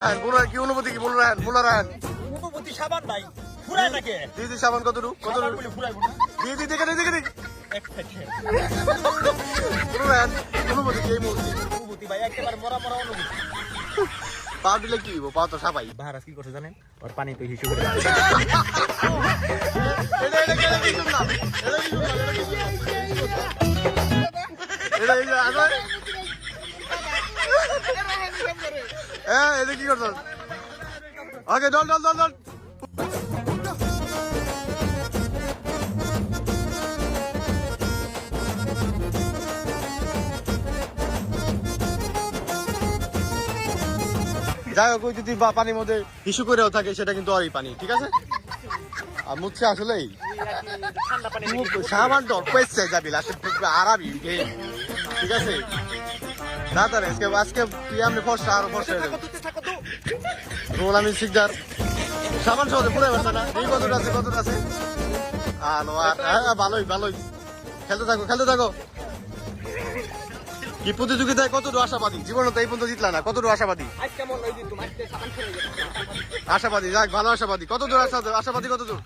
কি অনুভূতি কি বললেন বললেন অনুভূতি সাবান ভাই ফুরায় নাকি দিদি সাবান কত ফুরায় দিদি দেখে দেখে অনুভূতি কি এই মুহূর্তে অনুভূতি ভাই একেবারে মরা মরা অনুভূতি পা দিলে কি হইব পা তো সাবাই বাহারাজ কি করছে জানেন ওর পানি তো হিসু করে এটা কি করছ ওকে ডল ডল ডল ডল যাই হোক যদি বা পানির মধ্যে ইস্যু করেও থাকে সেটা কিন্তু আর পানি ঠিক আছে আর মুচ্ছে আসলেই সামান তো পেয়েছে যাবি আরাবি ঠিক আছে দাদা আজকে আমি ফর্সা আরো ফর্সা রোল আমি শিকদার সামান সহজে পুরো ব্যবসা না এই কতটা আছে ভালোই ভালোই খেলতে থাকো কি প্রতিযোগিতায় কতটুকু আশাবাদী জীবনে তো এই পর্যন্ত জিতলা না কতটুকু আশাবাদী আশাবাদী যাক ভালো আশাবাদী কতদূর আশাবাদী কতদূর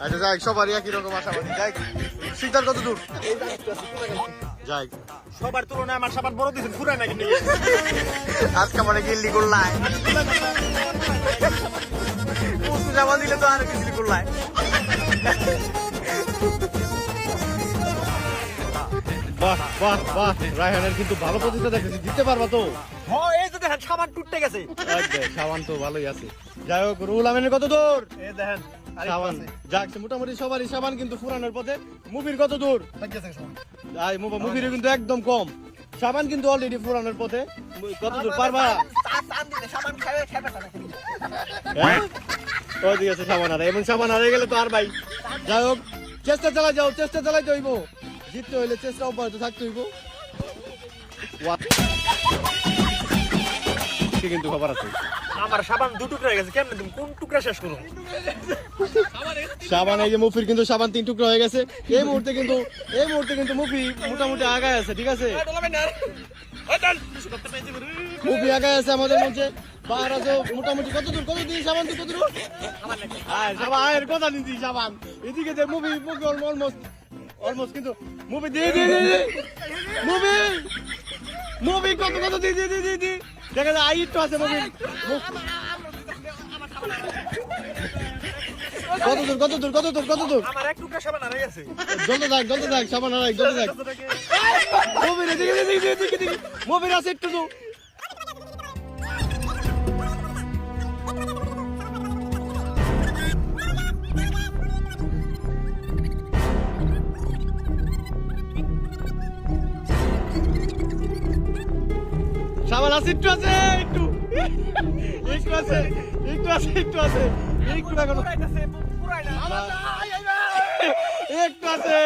আচ্ছা যাক সবারই একই রকম আশাবাদী যাক শিকদার কতদূর যাক সবার তুলনায় আমার সাবান বড় দিয়েছেন ফুরায় নাকি আজকে মানে গিল্লি করলাই সাবান দিলে তো আর গিল্লি করলাই বাহ বাহ বাহ রায়হানের কিন্তু ভালো প্রতিযোগিতা দেখেছি জিততে পারবা তো হ্যাঁ এই যে দেখেন সাবান টুটতে গেছে সাবান তো ভালোই আছে যাই হোক রুল আমিনের কত দূর এই দেখেন সাবান যাক মোটামুটি সবারই সাবান কিন্তু ফুরানোর পথে মুভির কত দূর মুভির কিন্তু একদম কম সাবান কিন্তু অলরেডি ফুরানোর পথে কত দূর পারবা ওইদিকে আছে সাবান হারে এবং সাবান হারে গেলে তো আর ভাই যাই হোক চেষ্টা চালাইতে হইব জিততে হইলে চেষ্টা অব্যাহত থাকতে হইব কিন্তু খবর আছে আমার সাবান দু টুকরা হয়ে গেছে কেমনে তুমি কোন টুকরা শেষ করো সাবান এই যে মুফির কিন্তু সাবান 3 টুকরা হয়ে গেছে এই মুহূর্তে কিন্তু মুফি মোটামুটি আগায় আছে ঠিক আছে মুফি আগায় আছে আমাদের মধ্যে বাহারাজও মোটামুটি কত দূর সাবান কত দূর সাবান কথা নিচ্ছি সাবান এদিকে যে মুভি অলমোস্ট কিন্তু মুভি মুভি কত দি দেখা যায় আই একটু আছে মুভি কত দূর আমার এক টুকরা সাবান হারিয়ে গেছে জলদি যাক সাবান হারাই জলদি যাক মুভির এদিকে মুভির আছে একটু তো সাবান আছে একটু আছে একটু আছে